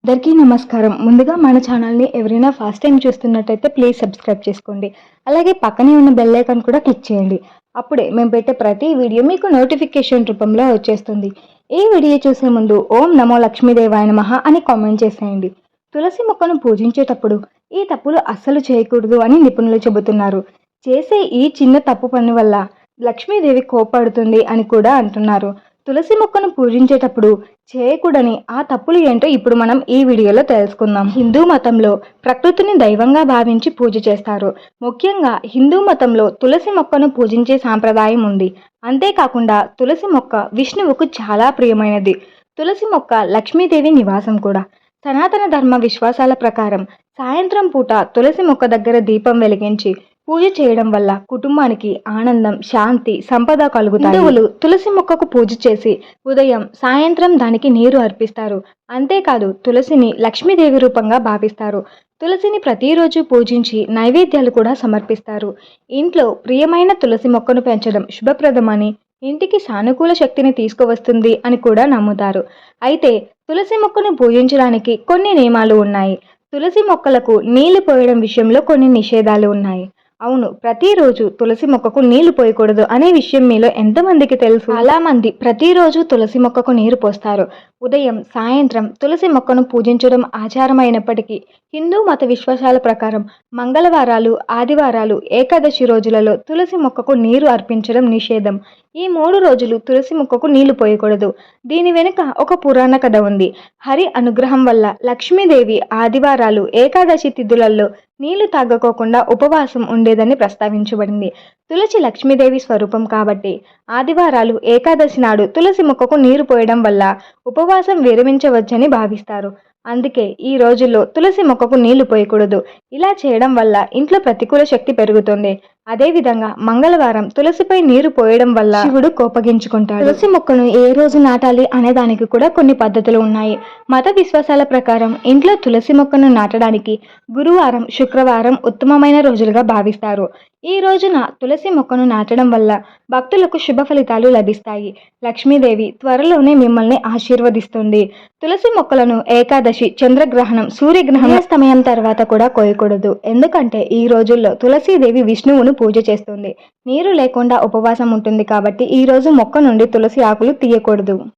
అందరికీ నమస్కారం. ముందుగా మన ఛానల్‌ని ఎవరైనా ఫస్ట్ టైం చూస్తున్నట్టయితే ప్లీజ్ సబ్స్క్రైబ్ చేసుకోండి. అలాగే పక్కనే ఉన్న బెల్ ఐకాన్ కూడా క్లిక్ చేయండి. అప్పుడే మేము పెట్టే ప్రతి వీడియో మీకు నోటిఫికేషన్ రూపంలో వచ్చేస్తుంది. ఈ వీడియో చూసే ముందు ఓం నమో లక్ష్మీదేవాయ నమః అని కామెంట్ చేసేయండి. తులసి మొక్కను పూజించేటప్పుడు ఈ తప్పులు అస్సలు చేయకూడదు అని నిపుణులు చెబుతున్నారు. చేసే ఈ చిన్న తప్పు పని వల్ల లక్ష్మీదేవి కోపడుతుంది అని కూడా అంటున్నారు. తులసి మొక్కను పూజించేటప్పుడు చేయకూడని ఆ తప్పులు ఏంటో ఇప్పుడు మనం ఈ వీడియోలో తెలుసుకుందాం. హిందూ మతంలో ప్రకృతిని దైవంగా భావించి పూజ చేస్తారు. ముఖ్యంగా హిందూ మతంలో తులసి మొక్కను పూజించే సాంప్రదాయం ఉంది. అంతేకాకుండా తులసి మొక్క విష్ణువుకు చాలా ప్రియమైనది. తులసి మొక్క లక్ష్మీదేవి నివాసం కూడా. సనాతన ధర్మ విశ్వాసాల ప్రకారం సాయంత్రం పూట తులసి మొక్క దగ్గర దీపం వెలిగించి పూజ చేయడం వల్ల కుటుంబానికి ఆనందం, శాంతి, సంపద కలుగుతాయి. హిందువులు తులసి మొక్కకు పూజ చేసి ఉదయం, సాయంత్రం దానికి నీరు అర్పిస్తారు. అంతేకాదు తులసిని లక్ష్మీదేవి రూపంగా భావిస్తారు. తులసిని ప్రతిరోజు పూజించి నైవేద్యాలు కూడా సమర్పిస్తారు. ఇంట్లో ప్రియమైన తులసి మొక్కను పెంచడం శుభప్రదమని, ఇంటికి సానుకూల శక్తిని తీసుకువస్తుంది అని కూడా నమ్ముతారు. అయితే తులసి మొక్కను పూజించడానికి కొన్ని నియమాలు ఉన్నాయి. తులసి మొక్కలకు నీళ్లు పోయడం విషయంలో కొన్ని నిషేధాలు ఉన్నాయి. అవును, ప్రతిరోజు తులసి మొక్కకు నీళ్లు పోయకూడదు అనే విషయం మీలో ఎంతమందికి తెలుసు? చాలా మంది ప్రతిరోజు తులసి మొక్కకు నీరు పోస్తారు. ఉదయం, సాయంత్రం తులసి మొక్కను పూజించడం ఆచారమైనప్పటికీ హిందూ మత విశ్వాసాల ప్రకారం మంగళవారాలు, ఆదివారాలు, ఏకాదశి రోజులలో తులసి మొక్కకు నీరు అర్పించడం నిషేధం. ఈ 3 రోజులు తులసి మొక్కకు నీళ్లు పోయకూడదు. దీని వెనుక ఒక పురాణ కథ ఉంది. హరి అనుగ్రహం వల్ల లక్ష్మీదేవి ఆదివారాలు, ఏకాదశి తిథులలో నీళ్లు తాగకోకుండా ఉపవాసం ఉండేదని ప్రస్తావించబడింది. తులసి లక్ష్మీదేవి స్వరూపం కాబట్టి ఆదివారాలు, ఏకాదశి నాడు తులసి మొక్కకు నీరు పోయడం వల్ల ఉపవాసం విరమించవచ్చని భావిస్తారు. అందుకే ఈ రోజుల్లో తులసి మొక్కకు నీళ్లు పోయకూడదు. ఇలా చేయడం వల్ల ఇంట్లో ప్రతికూల శక్తి పెరుగుతుంది. అదేవిధంగా మంగళవారం తులసిపై నీరు పోయడం వల్ల శివుడు కోపగించుకుంటాడు. తులసి మొక్కను ఏ రోజు నాటాలి అనే దానికి కూడా కొన్ని పద్ధతులు ఉన్నాయి. మత విశ్వాసాల ప్రకారం ఇంట్లో తులసి మొక్కను నాటడానికి గురువారం, శుక్రవారం ఉత్తమమైన రోజులుగా భావిస్తారు. ఈ రోజున తులసి మొక్కను నాటడం వల్ల భక్తులకు శుభ ఫలితాలు లభిస్తాయి. లక్ష్మీదేవి త్వరలోనే మిమ్మల్ని ఆశీర్వదిస్తుంది. తులసి మొక్కలను ఏకాదశి, చంద్రగ్రహణం, సూర్యగ్రహణం సమయం తర్వాత కూడా కోయకూడదు. ఎందుకంటే ఈ రోజుల్లో తులసీదేవి విష్ణువును పూజ చేస్తుంది. నీరు లేకుండా ఉపవాసం ఉంటుంది కాబట్టి ఈ రోజు మొక్క నుండి తులసి ఆకులు తీయకూడదు.